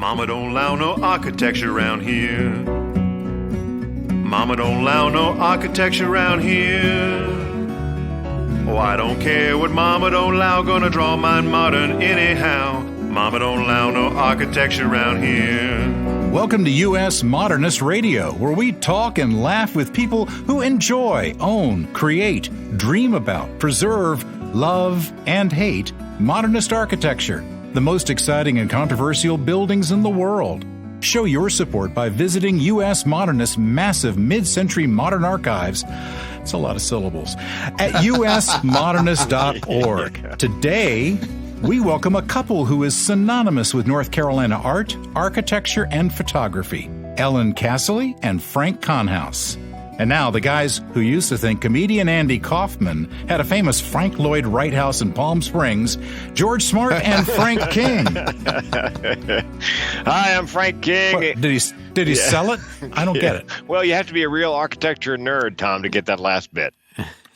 Mama don't allow no architecture around here. Mama don't allow no architecture around here. Oh, I don't care what Mama don't allow, gonna draw mine modern anyhow. Mama don't allow no architecture around here. Welcome to US Modernist Radio, where we talk and laugh with people who enjoy, own, create, dream about, preserve, love, and hate modernist architecture, the most exciting and controversial buildings in the world. Show your support by visiting US Modernist's massive mid-century modern archives. It's a lot of syllables. At usmodernist.org. Today, we welcome a couple who is synonymous with North Carolina art, architecture, and photography, Ellen Cassilly and Frank Konhaus. And now, the guys who used to think comedian Andy Kaufman had a famous Frank Lloyd Wright house in Palm Springs, George Smart and Frank King. Hi, I'm Frank King. What, did he sell it? I don't get it. Well, you have to be a real architecture nerd, Tom, to get that last bit.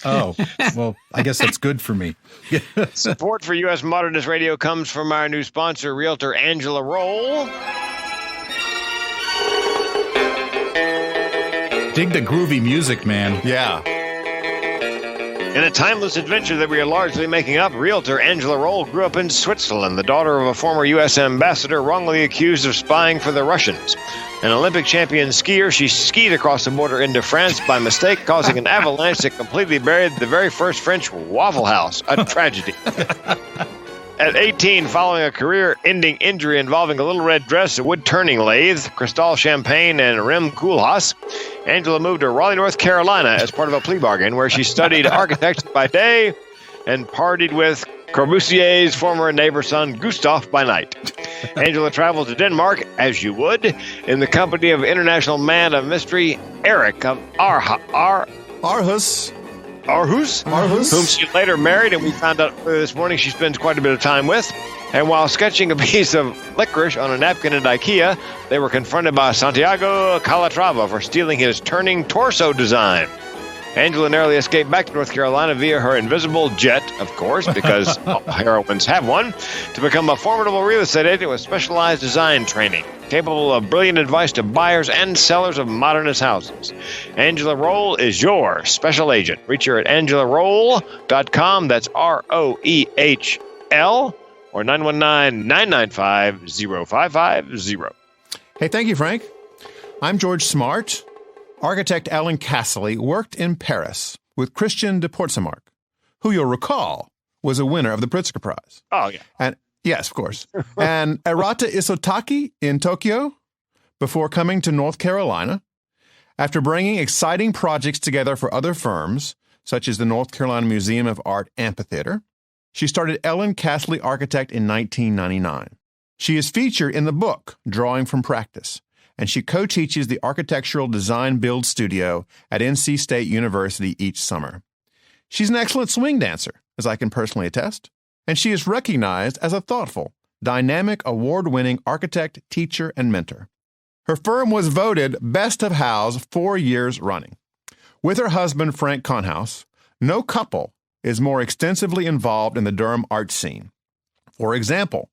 Oh, well, I guess that's good for me. Support for U.S. Modernist Radio comes from our new sponsor, Realtor Angela Roll. Dig the groovy music, man. Yeah. In a timeless adventure that we are largely making up, Realtor Angela Roll grew up in Switzerland, the daughter of a former U.S. ambassador wrongly accused of spying for the Russians. An Olympic champion skier, she skied across the border into France by mistake, causing an avalanche that completely buried the very first French Waffle House. A tragedy. At 18, following a career-ending injury involving a little red dress, a wood-turning lathe, Cristal Champagne, and Rem Koolhaas, Angela moved to Raleigh, North Carolina as part of a plea bargain where she studied architecture by day and partied with Corbusier's former neighbor son, Gustav, by night. Angela traveled to Denmark, as you would, in the company of international man of mystery, Eric of Aarhus. Whom she later married, and we found out this morning she spends quite a bit of time with. And while sketching a piece of licorice on a napkin at IKEA, they were confronted by Santiago Calatrava for stealing his turning torso design. Angela narrowly escaped back to North Carolina via her invisible jet, of course, because heroines have one, to become a formidable real estate agent with specialized design training, capable of brilliant advice to buyers and sellers of modernist houses. Angela Roll is your special agent. Reach her at angelaroll.com. That's ROEHL, or 919-995-0550. Hey, thank you, Frank. I'm George Smart. Architect Ellen Cassilly worked in Paris with Christian de Portsamarck, who you'll recall was a winner of the Pritzker Prize. Oh, yeah. And yes, of course. And Arata Isotaki in Tokyo before coming to North Carolina. After bringing exciting projects together for other firms, such as the North Carolina Museum of Art Amphitheater, she started Ellen Cassilly Architect in 1999. She is featured in the book, Drawing from Practice, and she co-teaches the Architectural Design Build Studio at NC State University each summer. She's an excellent swing dancer, as I can personally attest, and she is recognized as a thoughtful, dynamic, award-winning architect, teacher, and mentor. Her firm was voted Best of House 4 years running. With her husband, Frank Konhaus, no couple is more extensively involved in the Durham art scene. For example,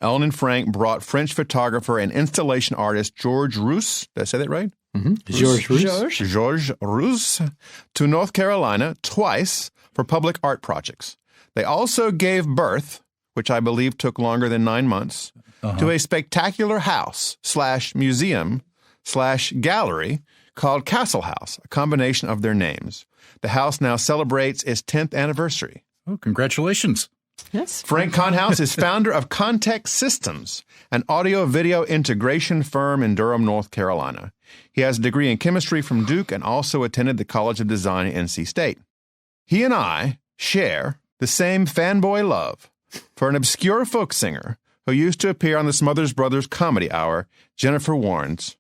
Ellen and Frank brought French photographer and installation artist Georges Rousse, did I say that right? Mm-hmm. Georges Rousse to North Carolina twice for public art projects. They also gave birth, which I believe took longer than 9 months, to a spectacular house/museum/gallery called Cassilhaus, a combination of their names. The house now celebrates its 10th anniversary. Oh, congratulations. Yes. Frank Konhaus is founder of Context Systems, an audio-video integration firm in Durham, North Carolina. He has a degree in chemistry from Duke and also attended the College of Design at NC State. He and I share the same fanboy love for an obscure folk singer who used to appear on the Smothers Brothers Comedy Hour, Jennifer Warnes.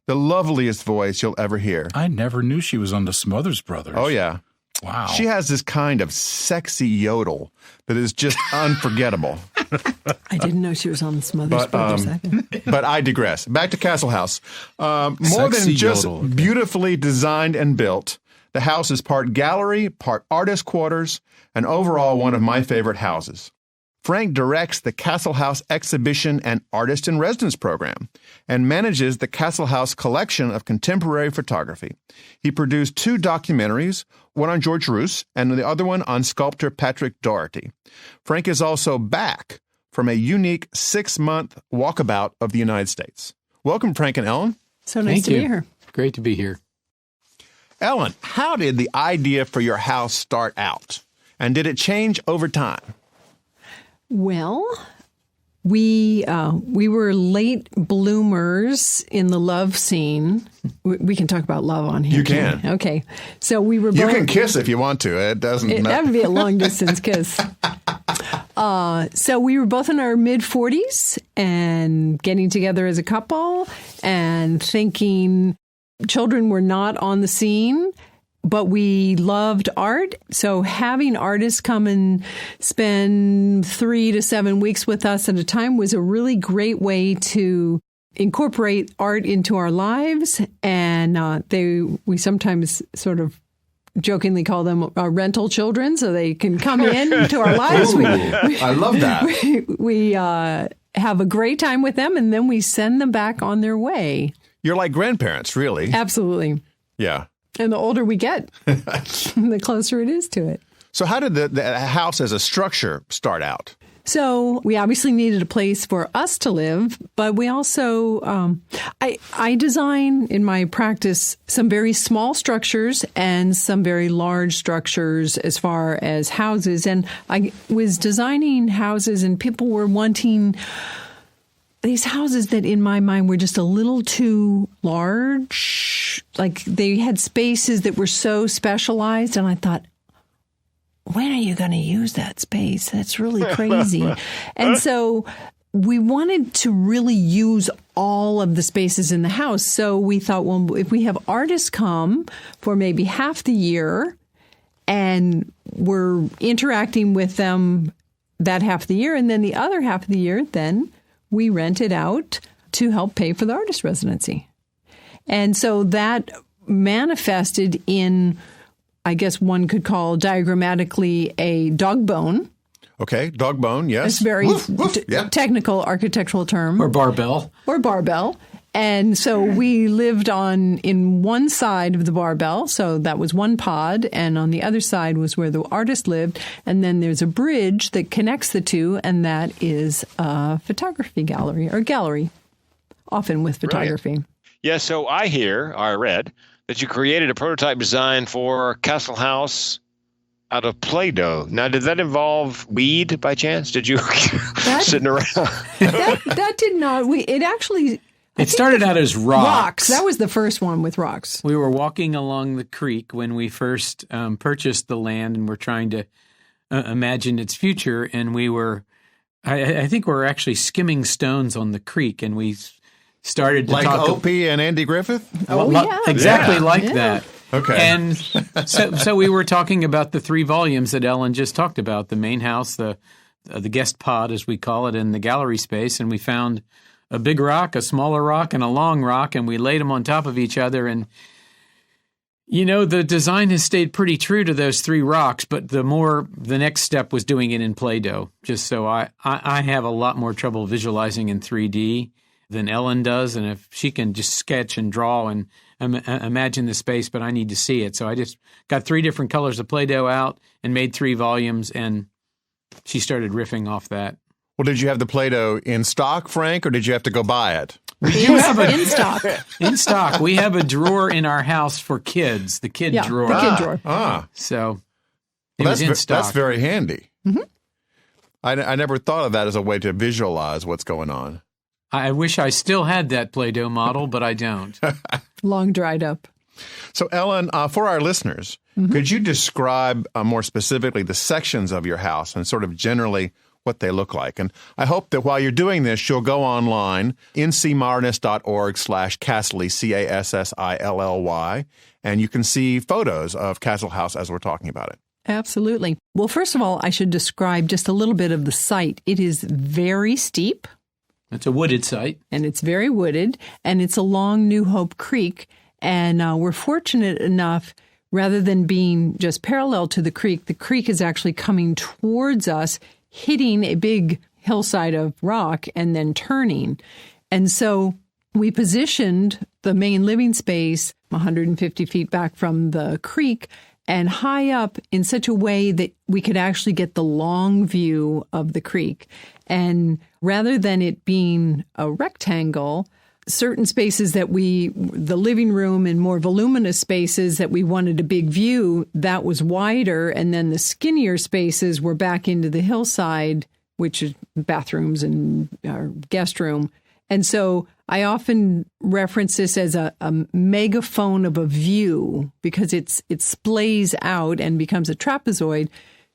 The loveliest voice you'll ever hear. I never knew she was on the Smothers Brothers. Oh, yeah. Wow. She has this kind of sexy yodel that is just unforgettable. I didn't know she was on the Smothers Brothers. But I digress. Back to Cassilhaus. More than just beautifully designed and built, the house is part gallery, part artist quarters, and overall one of my favorite houses. Frank directs the Cassilhaus Exhibition and Artist in Residence program and manages the Cassilhaus collection of contemporary photography. He produced 2 documentaries, one on George Roos and the other one on sculptor Patrick Doherty. Frank is also back from a unique 6-month walkabout of the United States. Welcome, Frank and Ellen. So nice to be here. Great to be here. Ellen, how did the idea for your house start out? And did it change over time? Well, we were late bloomers in the love scene. We can talk about love on here. You can. Okay. So we were both... You can kiss if you want to. It doesn't... That would be a long-distance kiss. So we were both in our mid-40s and getting together as a couple and thinking children were not on the scene, but we loved art. So having artists come and spend 3 to 7 weeks with us at a time was a really great way to incorporate art into our lives. And we sometimes sort of jokingly call them rental children, so they can come into our lives. Ooh, I love that. We have a great time with them, and then we send them back on their way. You're like grandparents, really. Absolutely. Yeah. And the older we get, the closer it is to it. So how did the house as a structure start out? So we obviously needed a place for us to live, but we also, I design in my practice some very small structures and some very large structures as far as houses. And I was designing houses and people were wanting these houses that in my mind were just a little too large. Like they had spaces that were so specialized. And I thought, when are you going to use that space? That's really crazy. And so we wanted to really use all of the spaces in the house. So we thought, well, if we have artists come for maybe half the year and we're interacting with them that half of the year, and then the other half of the year, then we rent it out to help pay for the artist residency. And so that manifested in, I guess one could call diagrammatically a dog bone. Okay, dog bone, yes. It's very yeah. technical architectural term. Or barbell. And so we lived in one side of the barbell, so that was one pod, and on the other side was where the artist lived, and then there's a bridge that connects the two, and that is a photography gallery, or gallery, often with photography. Brilliant. Yeah, so I read that you created a prototype design for Cassilhaus out of Play-Doh. Now, did that involve weed by chance? Did you sitting around? That did not. It started out as rocks. That was the first one with rocks. We were walking along the creek when we first purchased the land and were trying to imagine its future. And I think we were actually skimming stones on the creek, and we started to talk. Like Opie and Andy Griffith? Exactly like that. Okay. And so we were talking about the 3 volumes that Ellen just talked about, the main house, the guest pod, as we call it, and the gallery space. And we found a big rock, a smaller rock, and a long rock, and we laid them on top of each other. And, the design has stayed pretty true to those 3 rocks, but the next step was doing it in Play-Doh, just so I have a lot more trouble visualizing in 3D than Ellen does. And if she can just sketch and draw and imagine the space, but I need to see it. So I just got 3 different colors of Play-Doh out and made 3 volumes, and she started riffing off that. Well, did you have the Play-Doh in stock, Frank, or did you have to go buy it? In stock. In stock. We have a drawer in our house for kids, the kid drawer. The kid drawer. So it was in stock. That's very handy. Mm-hmm. I never thought of that as a way to visualize what's going on. I wish I still had that Play-Doh model, but I don't. Long dried up. So, Ellen, for our listeners, could you describe more specifically the sections of your house and sort of generally what they look like? And I hope that while you're doing this, you'll go online, ncmodernist.org/Cassilly, Cassilly, and you can see photos of Cassilhaus as we're talking about it. Absolutely. Well, first of all, I should describe just a little bit of the site. It is very steep. It's a wooded site. And it's very wooded, and it's along New Hope Creek. And we're fortunate enough, rather than being just parallel to the creek is actually coming towards us hitting a big hillside of rock and then turning. And so we positioned the main living space 150 feet back from the creek and high up in such a way that we could actually get the long view of the creek. And rather than it being a rectangle, certain spaces that the living room and more voluminous spaces that we wanted a big view, that was wider. And then the skinnier spaces were back into the hillside, which is bathrooms and our guest room. And so I often reference this as a megaphone of a view because it splays out and becomes a trapezoid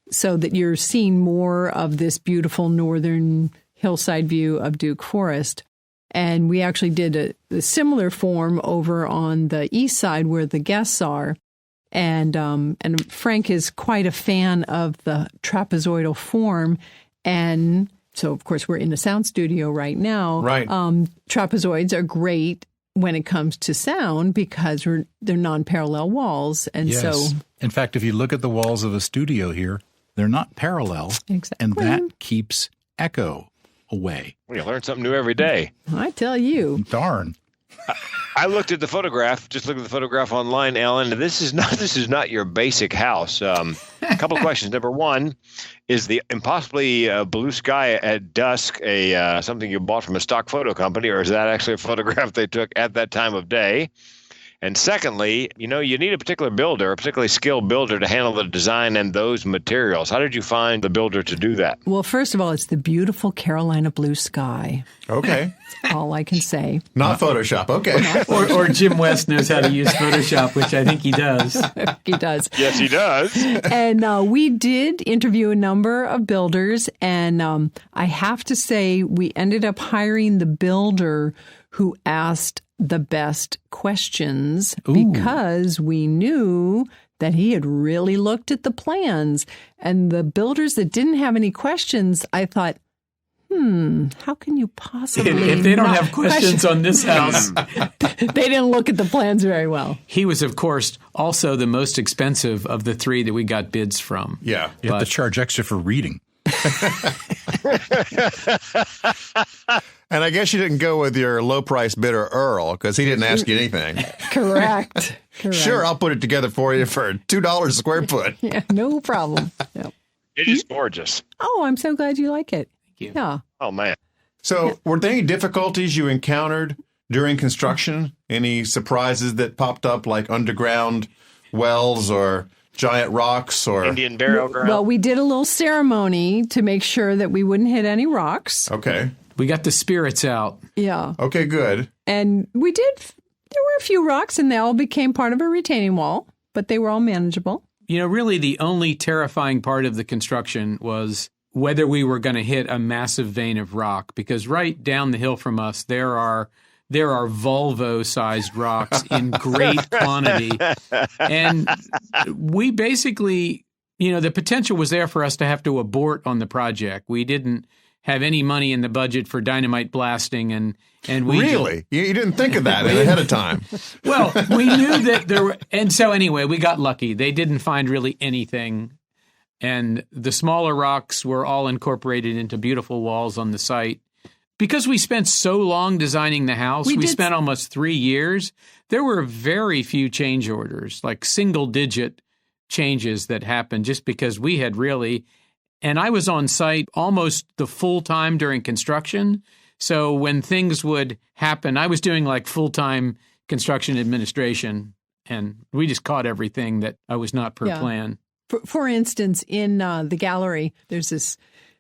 so that you're seeing more of this beautiful northern hillside view of Duke Forest. And we actually did a similar form over on the east side where the guests are. And Frank is quite a fan of the trapezoidal form. And so, of course, we're in a sound studio right now. Right. Trapezoids are great when it comes to sound because they're non-parallel walls. And Yes. so, In fact, if you look at the walls of a studio here, they're not parallel. Exactly. And that keeps echo away. You learn something new every day. I tell you. Darn. I looked at the photograph, just looked at the photograph online, Alan. This is not your basic house. A couple of questions. Number one, is the impossibly blue sky at dusk something you bought from a stock photo company, or is that actually a photograph they took at that time of day? And secondly, you need a particular builder, a particularly skilled builder to handle the design and those materials. How did you find the builder to do that? Well, first of all, it's the beautiful Carolina blue sky. Okay. That's all I can say. Not Photoshop. Okay. Or Jim West knows how to use Photoshop, which I think he does. He does. Yes, he does. And we did interview a number of builders, and I have to say we ended up hiring the builder who asked the best questions because we knew that he had really looked at the plans. And the builders that didn't have any questions, I thought, how can you possibly If they don't have questions on this house. They didn't look at the plans very well. He was, of course, also the most expensive of the three that we got bids from. Yeah. You have to charge extra for reading. And I guess you didn't go with your low-price bidder, Earl, because he didn't ask you anything. Correct. Sure, I'll put it together for you for $2 a square foot. Yeah, no problem. Yep. It is gorgeous. Oh, I'm so glad you like it. Thank you. Yeah. Oh, man. So were there any difficulties you encountered during construction? Any surprises that popped up, like underground wells or giant rocks or Indian burial ground. Well, we did a little ceremony to make sure that we wouldn't hit any rocks. Okay. We got the spirits out. Yeah. Okay, good. And there were a few rocks and they all became part of a retaining wall, but they were all manageable. Really the only terrifying part of the construction was whether we were going to hit a massive vein of rock, because right down the hill from us, there are Volvo-sized rocks in great quantity. And we basically, the potential was there for us to have to abort on the project. We didn't have any money in the budget for dynamite blasting, and we Really? You didn't think of that ahead of time. Well, we knew that there were, and so anyway, we got lucky. They didn't find really anything, and the smaller rocks were all incorporated into beautiful walls on the site. Because we spent so long designing the house, we spent almost 3 years, there were very few change orders, like single-digit changes that happened just because we had really... And I was on site almost the full time during construction. So when things would happen, I was doing like full-time construction administration, and we just caught everything that I was not per plan. For instance, in the gallery, there's this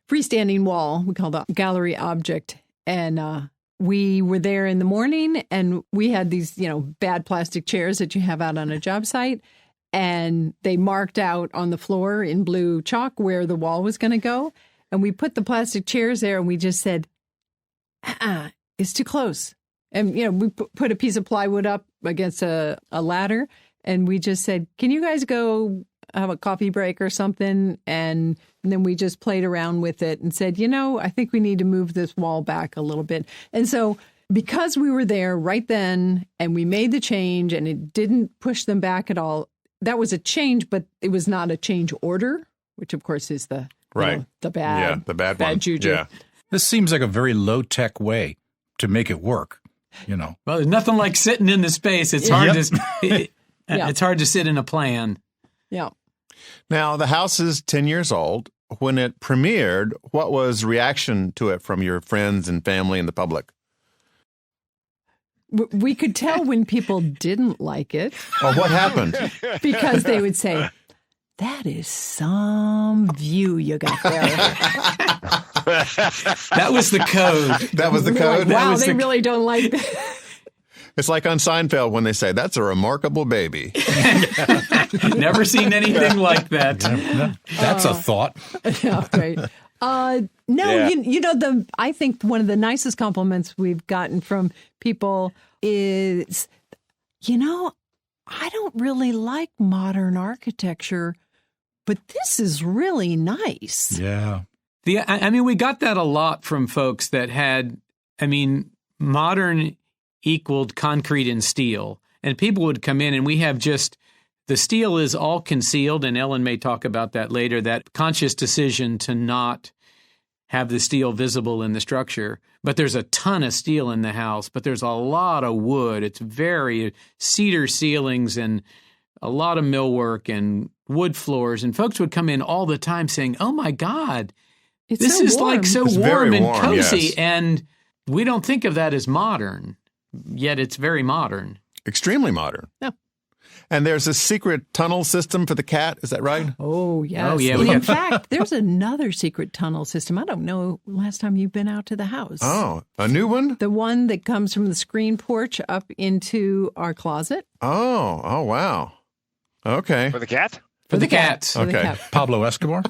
freestanding wall we call the gallery object. And we were there in the morning, and we had these, bad plastic chairs that you have out on a job site. And they marked out on the floor in blue chalk where the wall was going to go. And we put the plastic chairs there, and we just said, it's too close. And, we put a piece of plywood up against a ladder, and we just said, can you guys go have a coffee break or something? And then we just played around with it and said, I think we need to move this wall back a little bit. And so because we were there right then and we made the change and it didn't push them back at all, that was a change, but it was not a change order, which of course is the Right. The bad. The bad one. Bad juju. Yeah. This seems like a very low-tech way to make it work, Well, there's nothing like sitting in the space. It's hard to it's hard to sit in a plan. Yeah. Now, the house is 10 years old. When it premiered, what was reaction to it from your friends and family and the public? We could tell when people didn't like it. Oh, what happened? Because they would say, that is some view you got there. That was the code. That was the code? Wow, they really don't like that. It's like on Seinfeld when they say, that's a remarkable baby. Never seen anything like that. That's a thought. Yeah, right. I think one of the nicest compliments we've gotten from people is, I don't really like modern architecture, but this is really nice. Yeah. We got that a lot from folks that had, modern equaled concrete and steel. And people would come in and we have the steel is all concealed, and Ellen may talk about that later, that conscious decision to not have the steel visible in the structure. But there's a ton of steel in the house, but there's a lot of wood. It's very cedar ceilings and a lot of millwork and wood floors. And folks would come in all the time saying, oh my God, this is warm. like so It's warm very and warm, cozy. yes. And we don't think of that as modern, yet it's very modern. Extremely modern. Yeah. And there's a secret tunnel system for the cat. Is that right? Oh, yes. Oh, yeah, In fact, there's another secret tunnel system. I don't know last time you've been out to the house. Oh, a new one? The one that comes from the screen porch up into our closet. Oh, wow. Okay. For the cat? For the cats. For the Okay. cat. Pablo Escobar?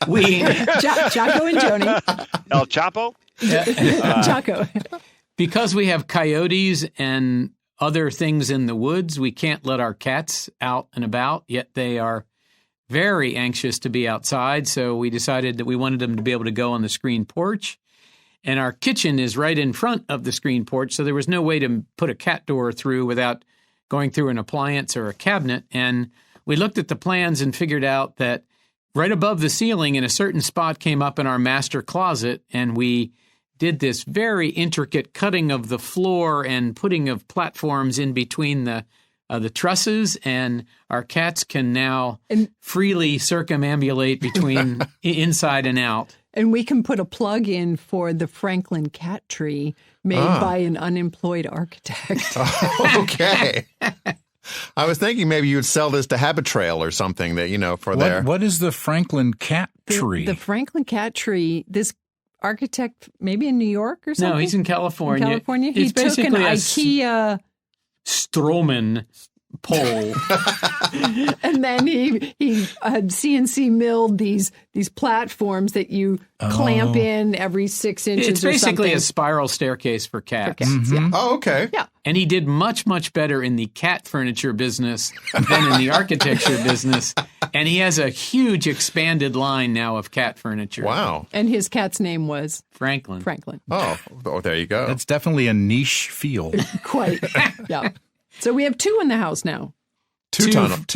Jocko and Joni. El Chapo? Jocko. Because we have coyotes and other things in the woods, we can't let our cats out and about, yet they are very anxious to be outside. So we decided that we wanted them to be able to go on the screen porch. And our kitchen is right in front of the screen porch, so there was no way to put a cat door through without going through an appliance or a cabinet. And we looked at the plans and figured out that right above the ceiling in a certain spot came up in our master closet, and we did this very intricate cutting of the floor and putting of platforms in between the trusses, and our cats can now freely circumambulate between inside and out. And we can put a plug in for the Franklin cat tree made by an unemployed architect. Okay. I was thinking maybe you'd sell this to Habitrail or something that, for there. What is the Franklin cat tree? The Franklin cat tree, this architect, maybe in New York or something? No, he's in California. He It's took an basically a IKEA Stroman pole. and then he CNC milled these platforms that you clamp in every 6 inches. It's basically or a something. spiral staircase for cats. For cats, yeah. Oh, okay. Yeah. And he did much, much better in the cat furniture business than in the architecture business. And he has a huge expanded line now of cat furniture. Wow. And his cat's name was Franklin. Oh, there you go. That's definitely a niche field. Quite. Yeah. So we have 2 in the house now. Two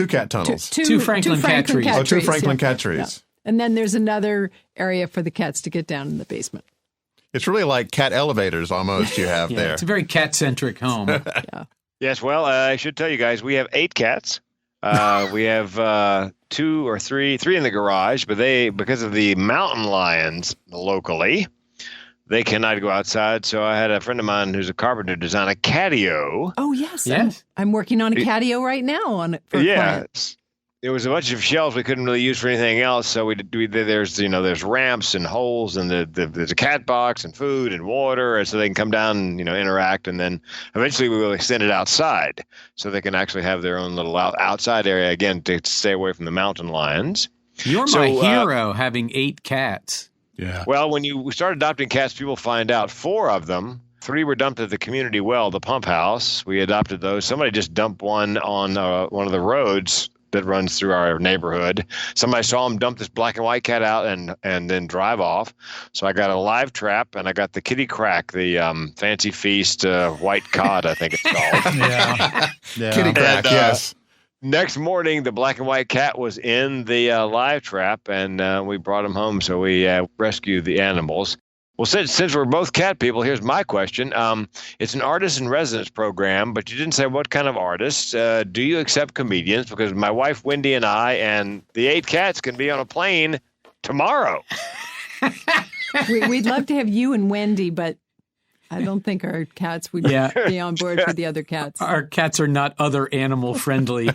cat tunnels. Two Franklin cat trees. Oh, 2 Franklin yeah. cat trees. Yeah. And then there's another area for the cats to get down in the basement. It's really like cat elevators almost you have there. It's a very cat-centric home. Yeah. Yes, well, I should tell you guys, we have 8 cats. We have 2 or 3 in the garage, but because of the mountain lions locally, they cannot go outside. So I had a friend of mine who's a carpenter design a catio. Oh, yes. Yes. I'm working on a catio right now for a client. There was a bunch of shelves we couldn't really use for anything else. So there's ramps and holes, and there's a cat box and food and water, and so they can come down and interact. And then eventually we will extend it outside so they can actually have their own little outside area again to stay away from the mountain lions. You're my hero, having 8 cats. Yeah. Well, when we started adopting cats, people find out 4 of them. 3 were dumped at the community well, the pump house. We adopted those. Somebody just dumped one on one of the roads that runs through our neighborhood. Somebody saw him dump this black and white cat out and then drive off. So I got a live trap, and I got the kitty crack, the Fancy Feast white cod, I think it's called. Yeah. Kitty crack, yes. Next morning, the black and white cat was in the live trap, and we brought him home. So we rescued the animals. Well, since we're both cat people, here's my question. It's an artist in residence program, but you didn't say what kind of artists. Do you accept comedians? Because my wife, Wendy, and I, and the 8 cats can be on a plane tomorrow. We'd love to have you and Wendy, but I don't think our cats would be on board for the other cats. Our cats are not other animal friendly.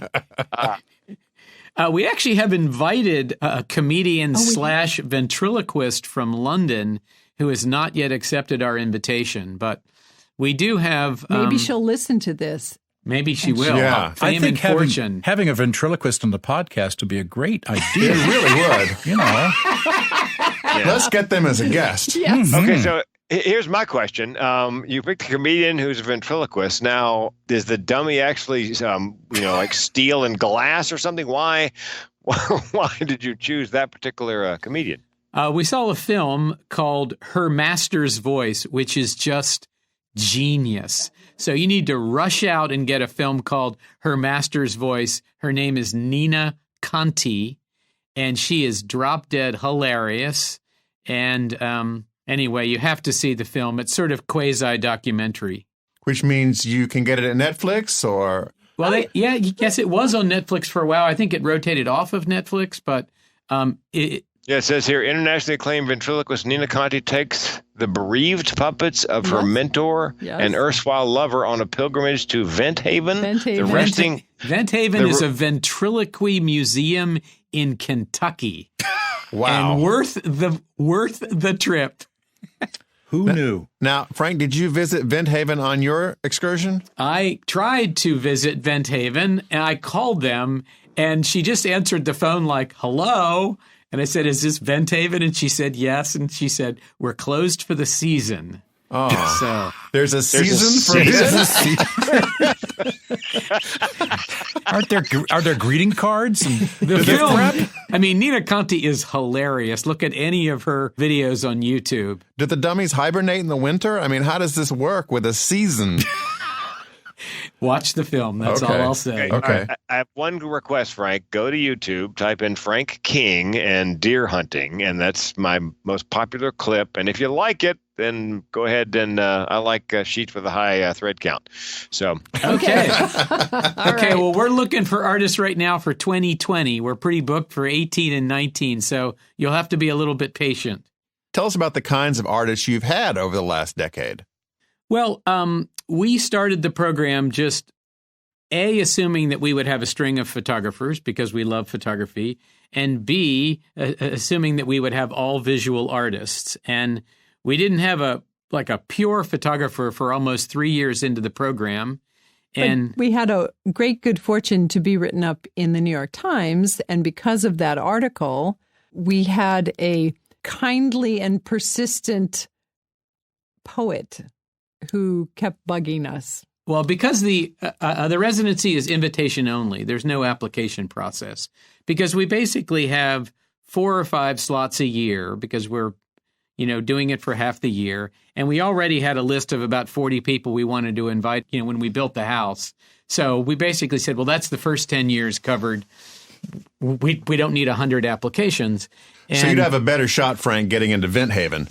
We actually have invited a comedian / ventriloquist from London who has not yet accepted our invitation, but we do have... maybe she'll listen to this. Maybe she will. Yeah. Fame I think and fortune. having a ventriloquist on the podcast would be a great idea. It really would. You know. Let's get them as a guest. Yes. Okay, so here's my question. You picked a comedian who's a ventriloquist. Now, does the dummy actually, like steel and glass or something? Why did you choose that particular comedian? We saw a film called Her Master's Voice, which is just genius. So you need to rush out and get a film called Her Master's Voice. Her name is Nina Conti, and she is drop-dead hilarious. And anyway, you have to see the film. It's sort of quasi-documentary. Which means you can get it at Netflix or... Well, yes, it was on Netflix for a while. I think it rotated off of Netflix, but it says here, internationally acclaimed ventriloquist Nina Conti takes the bereaved puppets of her mentor and erstwhile lover on a pilgrimage to Vent Haven. Vent Haven is a ventriloquy museum in Kentucky. Wow. And worth the trip. Who knew? Now, Frank, did you visit Vent Haven on your excursion? I tried to visit Vent Haven, and I called them, and she just answered the phone like, hello. And I said, is this Vent Haven? And she said, yes. And she said, we're closed for the season. Oh, so there's a season for this? Are there greeting cards? The film, I mean, Nina Conti is hilarious. Look at any of her videos on YouTube. Do the dummies hibernate in the winter? I mean, how does this work with a season? Watch the film. That's all I'll say. Okay. I have one request, Frank. Go to YouTube, type in Frank King and deer hunting, and that's my most popular clip. And if you like it, then go ahead and I like sheets with a high thread count. So okay. Right. Well, we're looking for artists right now for 2020. We're pretty booked for 18 and 19, so you'll have to be a little bit patient. Tell us about the kinds of artists you've had over the last decade. Well, we started the program just, A, assuming that we would have a string of photographers because we love photography, and B, assuming that we would have all visual artists. And we didn't have a pure photographer for almost 3 years into the program. And but we had a great good fortune to be written up in the New York Times. And because of that article, we had a kindly and persistent poet who kept bugging us. Well, because the residency is invitation only, there's no application process. Because we basically have 4 or 5 slots a year because we're, doing it for half the year. And we already had a list of about 40 people we wanted to invite, when we built the house. So we basically said, well, that's the first 10 years covered. We don't need 100 applications. And so you'd have a better shot, Frank, getting into Vent Haven.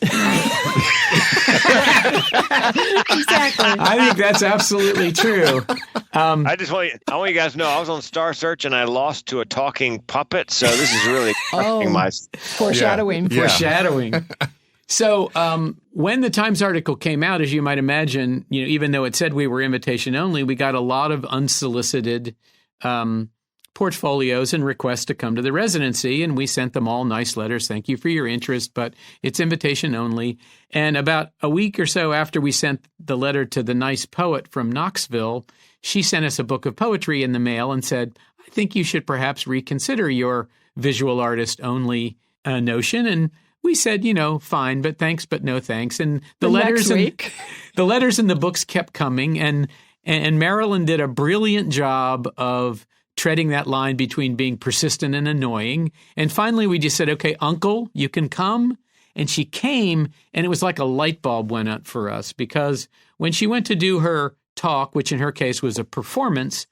Exactly. I think that's absolutely true. I want you guys to know I was on Star Search and I lost to a talking puppet. So this is really my foreshadowing. Yeah. Foreshadowing. So when the Times article came out, as you might imagine, even though it said we were invitation only, we got a lot of unsolicited portfolios and requests to come to the residency, and we sent them all nice letters. Thank you for your interest, but it's invitation only. And about a week or so after we sent the letter to the nice poet from Knoxville, she sent us a book of poetry in the mail and said, I think you should perhaps reconsider your visual artist only notion. And we said, fine, but thanks, but no thanks. And the letters and the books kept coming, and Marilyn did a brilliant job of treading that line between being persistent and annoying. And finally, we just said, okay, Uncle, you can come. And she came, and it was like a light bulb went up for us, because when she went to do her talk, which in her case was a performance,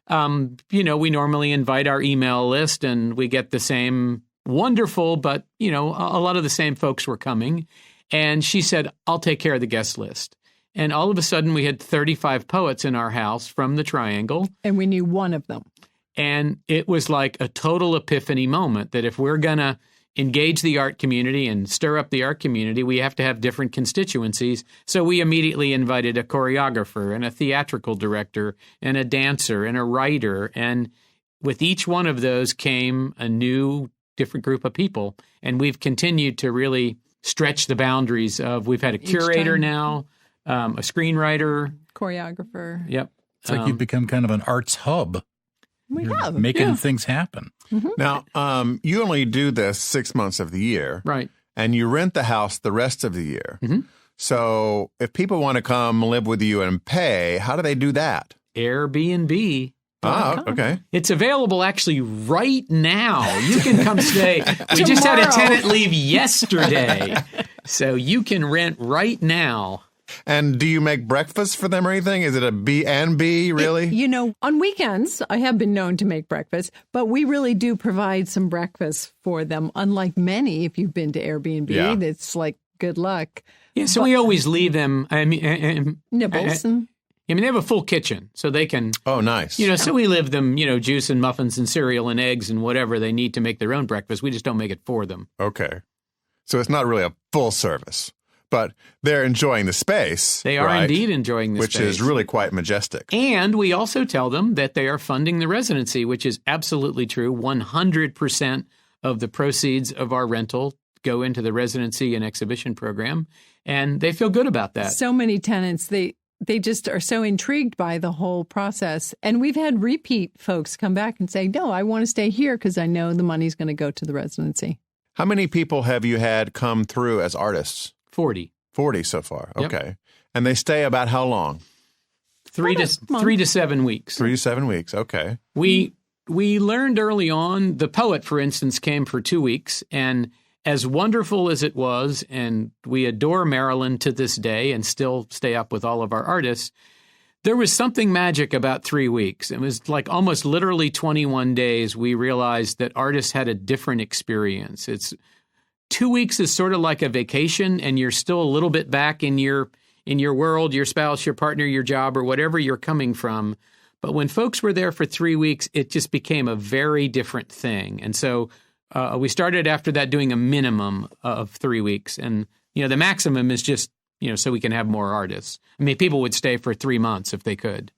We normally invite our email list, and we get the same wonderful, but, a lot of the same folks were coming. And she said, I'll take care of the guest list. And all of a sudden, we had 35 poets in our house from the Triangle. And we knew one of them. And it was like a total epiphany moment that if we're going to engage the art community and stir up the art community, we have to have different constituencies. So we immediately invited a choreographer and a theatrical director and a dancer and a writer. And with each one of those came a new, different group of people. And we've continued to really stretch the boundaries of, we've had a curator now, a screenwriter. Choreographer. Yep. It's like you've become kind of an arts hub. You're have. Making things happen. Mm-hmm. Now, you only do this 6 months of the year. Right. And you rent the house the rest of the year. Mm-hmm. So if people want to come live with you and pay, how do they do that? Airbnb. Okay. It's available actually right now. You can come stay. We just had a tenant leave yesterday. So you can rent right now. And do you make breakfast for them or anything? Is it a B&B, really? On weekends, I have been known to make breakfast, but we really do provide some breakfast for them. Unlike many, if you've been to Airbnb, it's like, good luck. Yeah, so we always leave them, nibbles. They have a full kitchen, so they can... Oh, nice. So we leave them, juice and muffins and cereal and eggs and whatever they need to make their own breakfast. We just don't make it for them. Okay. So it's not really a full service. But they're enjoying the space. They are indeed enjoying the space. Which is really quite majestic. And we also tell them that they are funding the residency, which is absolutely true. 100% of the proceeds of our rental go into the residency and exhibition program. And they feel good about that. So many tenants, they just are so intrigued by the whole process. And we've had repeat folks come back and say, no, I want to stay here because I know the money's going to go to the residency. How many people have you had come through as artists? 40 so far. Yep. Okay. And they stay about how long? 3 to 7 weeks. 3 to 7 weeks. Okay. We learned early on, the poet, for instance, came for 2 weeks. And as wonderful as it was, and we adore Maryland to this day and still stay up with all of our artists, there was something magic about 3 weeks. It was like almost literally 21 days. We realized that artists had a different experience. 2 weeks is sort of like a vacation, and you're still a little bit back in your world, your spouse, your partner, your job, or whatever you're coming from. But when folks were there for 3 weeks, it just became a very different thing. And so we started after that doing a minimum of 3 weeks. And, the maximum is just, so we can have more artists. I mean, people would stay for 3 months if they could.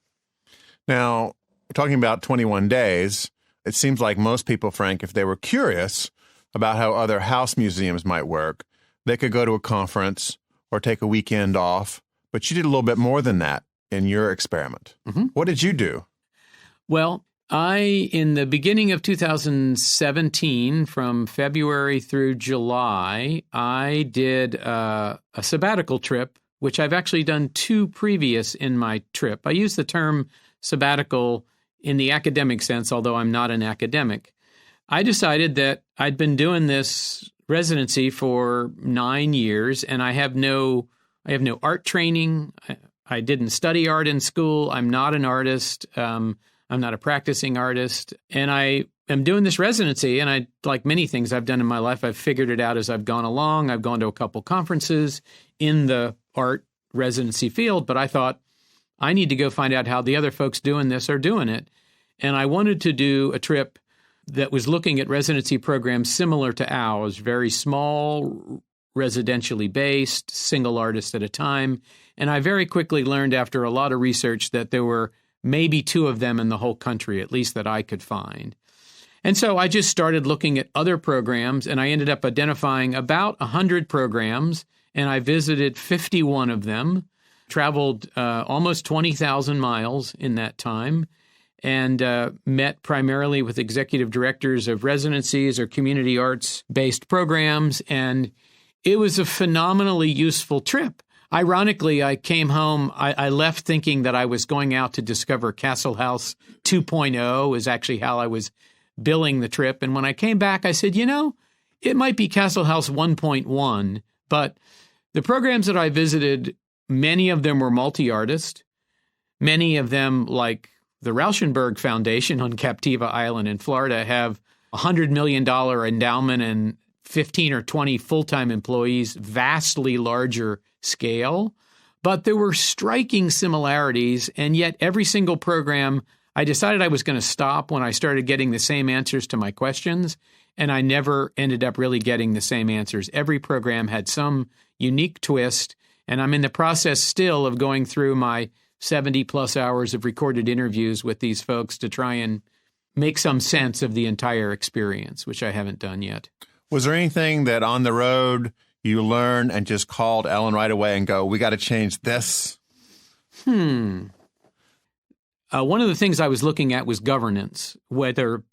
Now, talking about 21 days, it seems like most people, Frank, if they were curious about how other house museums might work, they could go to a conference or take a weekend off. But you did a little bit more than that in your experiment. Mm-hmm. What did you do? Well, in the beginning of 2017, from February through July, I did a sabbatical trip, which I've actually done 2 previous in my trip. I use the term sabbatical in the academic sense, although I'm not an academic. I decided that I'd been doing this residency for 9 years, and I have no art training. I didn't study art in school. I'm not an artist. I'm not a practicing artist. And I am doing this residency, and like many things I've done in my life, I've figured it out as I've gone along. I've gone to a couple conferences in the art residency field, but I thought, I need to go find out how the other folks doing this are doing it. And I wanted to do a trip that was looking at residency programs similar to ours, very small, residentially based, single artist at a time. And I very quickly learned after a lot of research that there were maybe 2 of them in the whole country, at least that I could find. And so I just started looking at other programs, and I ended up identifying about 100 programs, and I visited 51 of them, traveled almost 20,000 miles in that time, and met primarily with executive directors of residencies or community arts-based programs, and it was a phenomenally useful trip. Ironically, I came home, I left thinking that I was going out to discover Cassilhaus 2.0 is actually how I was billing the trip, and when I came back, I said, it might be Cassilhaus 1.1, but the programs that I visited, many of them were multi-artist, many of them, like the Rauschenberg Foundation on Captiva Island in Florida have $100 million endowment and 15 or 20 full-time employees, vastly larger scale. But there were striking similarities, and yet every single program, I decided I was going to stop when I started getting the same answers to my questions, and I never ended up really getting the same answers. Every program had some unique twist, and I'm in the process still of going through my 70-plus hours of recorded interviews with these folks to try and make some sense of the entire experience, which I haven't done yet. Was there anything that on the road you learned and just called Ellen right away and go, we got to change this? One of the things I was looking at was governance, whether,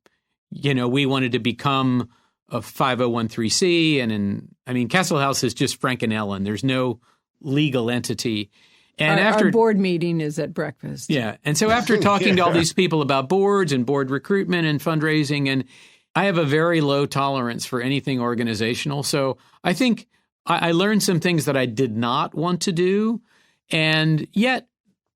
we wanted to become a 5013C. And Cassilhaus is just Frank and Ellen. There's no legal entity. And our board meeting is at breakfast. Yeah. And so after talking to all these people about boards and board recruitment and fundraising, and I have a very low tolerance for anything organizational. So I think I learned some things that I did not want to do. And yet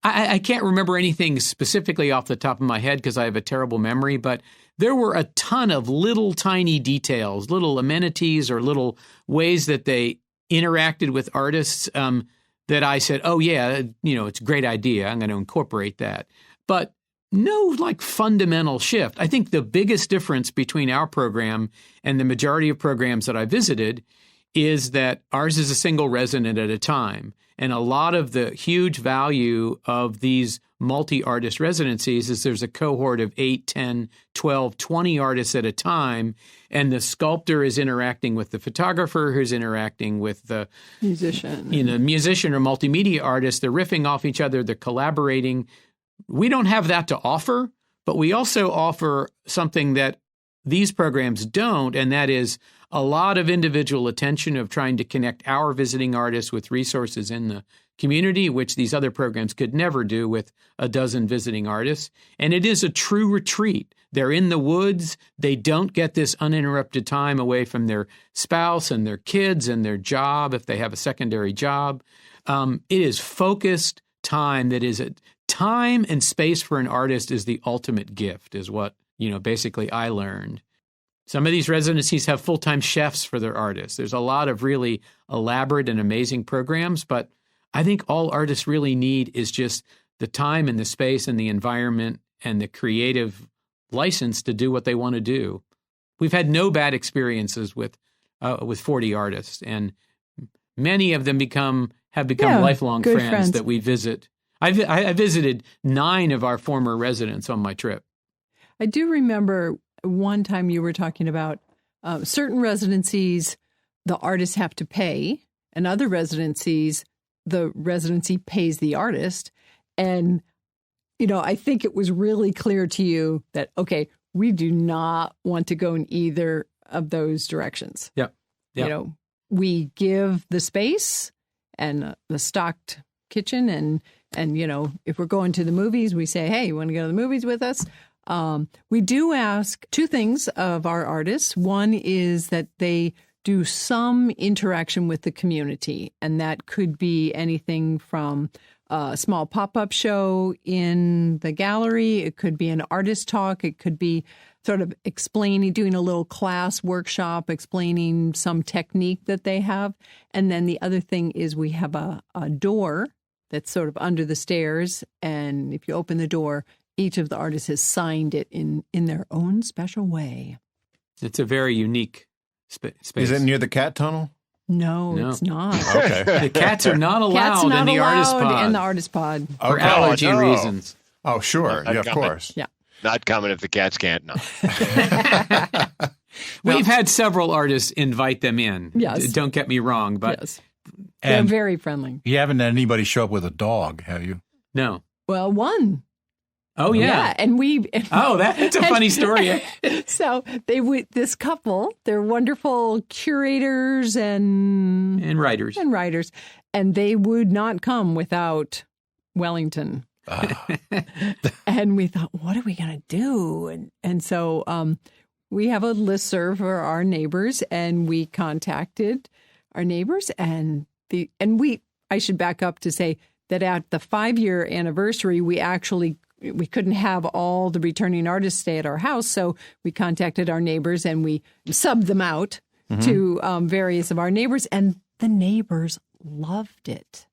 I can't remember anything specifically off the top of my head because I have a terrible memory, but there were a ton of little tiny details, little amenities or little ways that they interacted with artists that I said, oh, yeah, it's a great idea. I'm going to incorporate that. But no fundamental shift. I think the biggest difference between our program and the majority of programs that I visited is that ours is a single resident at a time. And a lot of the huge value of these multi-artist residencies is there's a cohort of 8, 10, 12, 20 artists at a time, and the sculptor is interacting with the photographer who's interacting with the musician or multimedia artist. They're riffing off each other. They're collaborating. We don't have that to offer, but we also offer something that these programs don't, and that is a lot of individual attention of trying to connect our visiting artists with resources in the community, which these other programs could never do with a dozen visiting artists. And it is a true retreat. They're in the woods. They don't get this uninterrupted time away from their spouse and their kids and their job if they have a secondary job. It is focused time that is time and space for an artist is the ultimate gift, is what, basically I learned. Some of these residencies have full-time chefs for their artists. There's a lot of really elaborate and amazing programs, but I think all artists really need is just the time and the space and the environment and the creative license to do what they want to do. We've had no bad experiences with 40 artists, and many of them have become lifelong friends that we visit. I visited 9 of our former residents on my trip. I do remember one time you were talking about certain residencies, the artists have to pay, and other residencies, the residency pays the artist. And, I think it was really clear to you that, okay, we do not want to go in either of those directions. Yeah. We give the space and the stocked kitchen and if we're going to the movies, we say, hey, you want to go to the movies with us? We do ask 2 things of our artists. One is that they do some interaction with the community, and that could be anything from a small pop-up show in the gallery. It could be an artist talk. It could be sort of doing a little class workshop, explaining some technique that they have. And then the other thing is we have a door that's sort of under the stairs, and if you open the door, each of the artists has signed it in their own special way. It's a very unique space. Is it near the cat tunnel? No, it's not. Okay. The cats are not allowed in the artist pod. In the artist pod. For allergy reasons. Oh, sure. Yeah, of course. Yeah. Not coming if the cats can't. No. We've had several artists invite them in. Yes. Don't get me wrong, but yes. They're very friendly. You haven't had anybody show up with a dog, have you? No. Well, one. Oh, yeah. And that's a funny story. So this couple, they're wonderful curators and writers. And they would not come without Wellington. And we thought, what are we going to do? And so we have a listserv for our neighbors, and we contacted our neighbors, I should back up to say that at the 5-year anniversary, we actually we couldn't have all the returning artists stay at our house, so we contacted our neighbors and we subbed them out to various of our neighbors, and the neighbors loved it.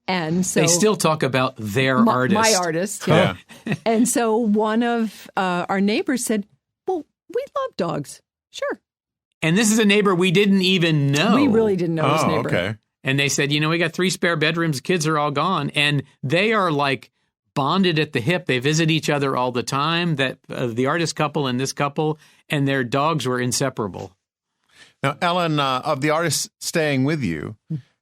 And so they still talk about their artist. My artist, yeah. And so one of our neighbors said, well, we love dogs. Sure. And this is a neighbor we didn't even know. We really didn't know this neighbor. Okay. And they said, we got 3 spare bedrooms. Kids are all gone. And they are like bonded at the hip. They visit each other all the time, that the artist couple and this couple, and their dogs were inseparable. Now, Ellen, of the artists staying with you,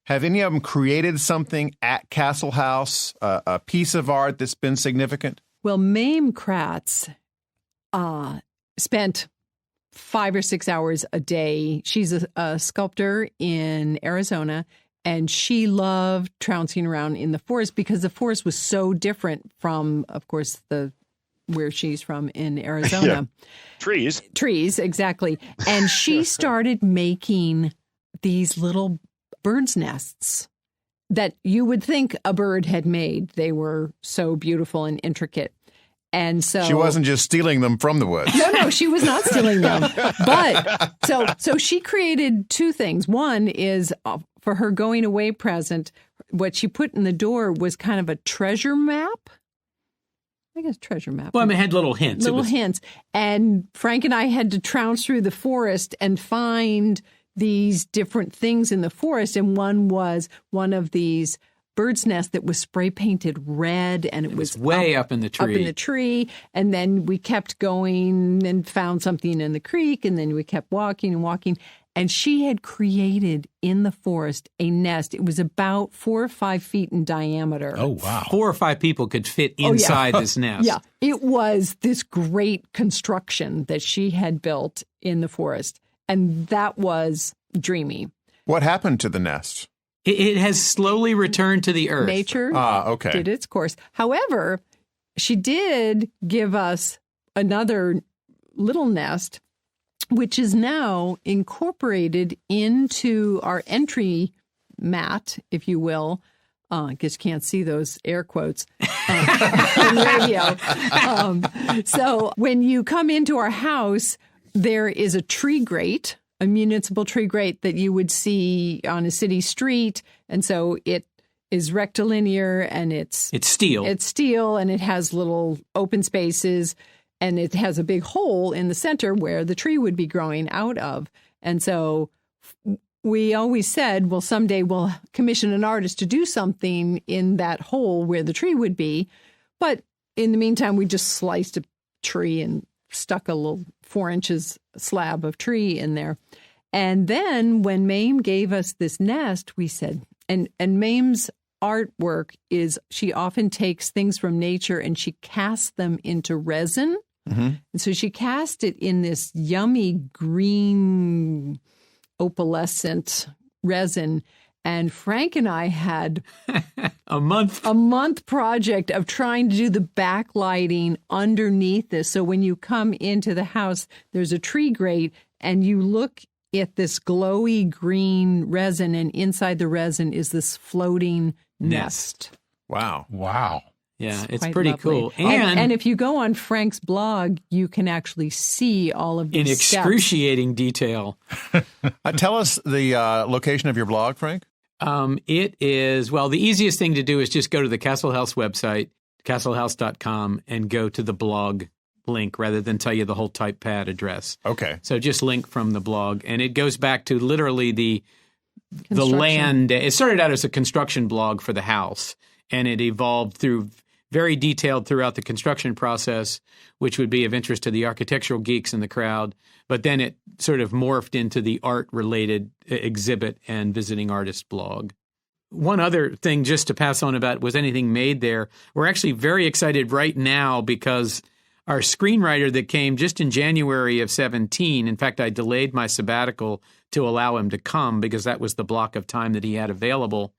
have any of them created something at Cassilhaus, a piece of art that's been significant? Well, Mame Kratz spent 5 or 6 hours a day. She's a sculptor in Arizona, and she loved trouncing around in the forest because the forest was so different from, of course, where she's from in Arizona. Yeah. Trees, exactly. And she started making these little bird's nests that you would think a bird had made. They were so beautiful and intricate. And so she wasn't just stealing them from the woods. No, she was not stealing them. But so she created 2 things. One is for her going away present, what she put in the door was kind of a treasure map. I guess treasure map. Well, it had little hints. Hints. And Frank and I had to trounce through the forest and find these different things in the forest. And one was one of these bird's nest that was spray painted red, and it was way up in the tree. Up in the tree. And then we kept going and found something in the creek, and then we kept walking and walking. And she had created in the forest a nest. It was about 4 or 5 feet in diameter. Oh, wow. 4 or 5 people could fit inside this nest. Yeah. It was this great construction that she had built in the forest. And that was dreamy. What happened to the nest? It has slowly returned to the earth. Nature okay. did its course. However, she did give us another little nest, which is now incorporated into our entry mat, if you will. I guess you can't see those air quotes on radio. So when you come into our house, there is a tree grate, a municipal tree grate that you would see on a city street. And so it is rectilinear and it's steel. It's steel, and it has little open spaces, and it has a big hole in the center where the tree would be growing out of. And so we always said, well, someday we'll commission an artist to do something in that hole where the tree would be. But in the meantime, we just sliced a tree and stuck a little 4 inches slab of tree in there. And then when Mame gave us this nest, we said, and Mame's artwork is, she often takes things from nature and she casts them into resin. Mm-hmm. And so she cast it in this yummy green opalescent resin. And Frank and I had a month project of trying to do the backlighting underneath this. So when you come into the house, there's a tree grate, and you look at this glowy green resin, and inside the resin is this floating nest. Wow. Yeah, it's pretty lovely. Cool. And if you go on Frank's blog, you can actually see all of these in excruciating detail. Tell us the location of your blog, Frank. It is, well, the easiest thing to do is just go to the Cassilhaus website, cassilhaus.com, and go to the blog link rather than tell you the whole typepad address. Okay. So just link from the blog. And it goes back to literally the land. It started out as a construction blog for the house, and it evolved through very detailed throughout the construction process, which would be of interest to the architectural geeks in the crowd. But then it sort of morphed into the art-related exhibit and visiting artist blog. One other thing just to pass on about was anything made there. We're actually very excited right now because our screenwriter that came just in January of 17, in fact, I delayed my sabbatical to allow him to come because that was the block of time that he had available.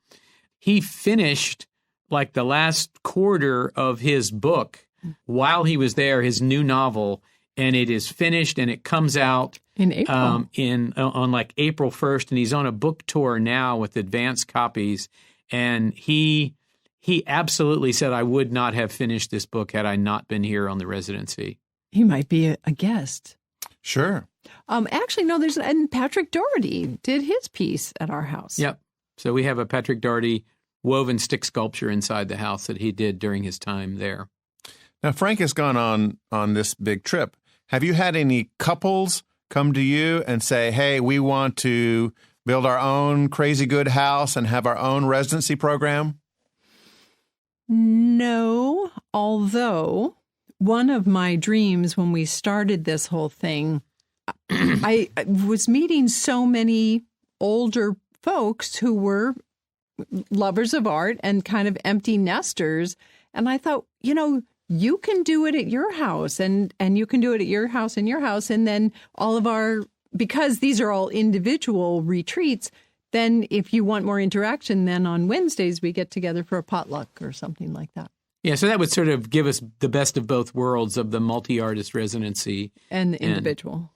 He finished like the last quarter of his book while he was there, his new novel, and it is finished and it comes out in April. On like April 1st, and he's on a book tour now with advance copies, and he he absolutely said, I would not have finished this book had I not been here on the residency. He might be a guest. Sure. Actually, no, and Patrick Doherty did his piece at our house. Yep. So we have a Patrick Doherty woven stick sculpture inside the house that he did during his time there. Now, Frank has gone on this big trip. Have you had any couples come to you and say, hey, we want to build our own crazy good house and have our own residency program? No, although one of my dreams when we started this whole thing, I was meeting so many older folks who were lovers of art and kind of empty nesters. And I thought, you can do it at your house and you can do it at your house and your house. And then because these are all individual retreats, then if you want more interaction, then on Wednesdays we get together for a potluck or something like that. Yeah, so that would sort of give us the best of both worlds of the multi-artist residency. And the individual.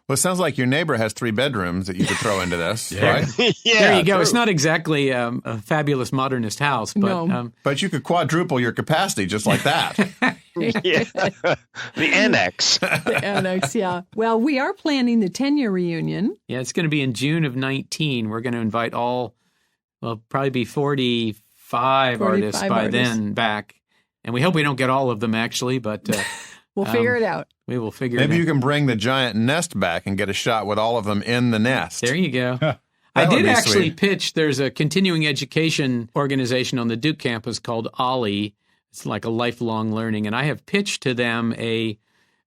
Well, it sounds like your neighbor has 3 bedrooms that you could throw into this, right? Yeah, there you go. true. It's not exactly a fabulous modernist house, but No. But you could quadruple your capacity just like that. Yeah. The annex. The annex, yeah. Well, we are planning the 10-year reunion. yeah, it's going to be in June of 19. We're going to invite probably be 45 artists by artists. then back. And we hope we don't get all of them, actually, but We'll figure it out. we will figure it out. Maybe you can bring the giant nest back and get a shot with all of them in the nest. There you go. That I would did be actually sweet. pitch. There's a continuing education organization on the Duke campus called OLLI. It's like a lifelong learning. And I have pitched to them a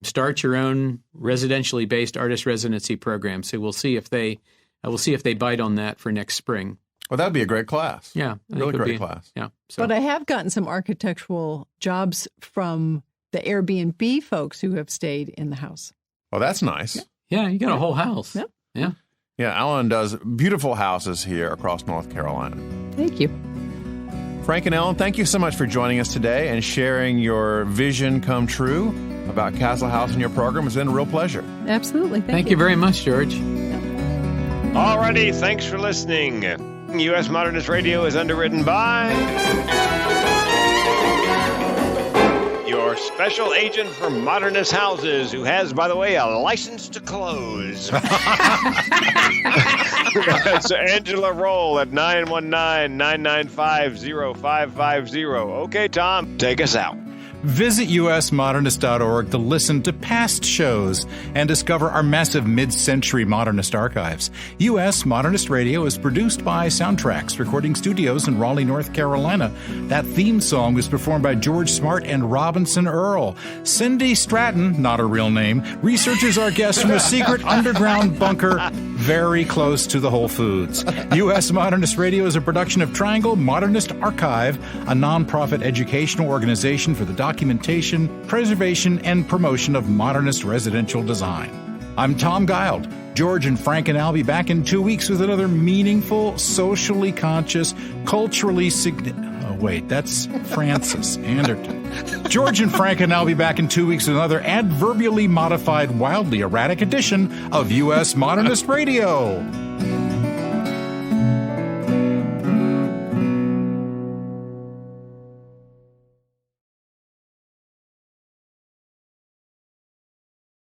start your own residentially based artist residency program. So we'll see if they bite on that for next spring. Well, that would be a great class. Yeah. I think Really it would great be- class. Yeah. So, But I have gotten some architectural jobs from the Airbnb folks who have stayed in the house. Well, that's nice. yeah, you got a whole house. Yep. Yeah. Yeah, Alan does beautiful houses here across North Carolina. Thank you. Frank and Ellen, thank you so much for joining us today and sharing your vision come true about Cassilhaus and your program. It's been a real pleasure. Absolutely. Thank you very much, George. Alrighty, thanks for listening. US Modernist Radio is underwritten by your special agent for modernist houses, who has, by the way, a license to close. That's Angela Roll at 919-995-0550. Okay, Tom, take us out. Visit USModernist.org to listen to past shows and discover our massive mid-century modernist archives. US Modernist Radio is produced by Soundtracks Recording Studios in Raleigh, North Carolina. That theme song was performed by George Smart and Robinson Earl. Cindy Stratton, not her real name, researches our guests from a secret underground bunker very close to the Whole Foods. US Modernist Radio is a production of Triangle Modernist Archive, a nonprofit educational organization for the documentation, preservation, and promotion of modernist residential design. I'm Tom Guild. George and Frank and I'll be back in 2 weeks with another meaningful, socially conscious, culturally significant... Oh, wait, that's Francis Anderton. George and Frank and I'll be back in 2 weeks with another adverbially modified, wildly erratic edition of U.S. Modernist Radio.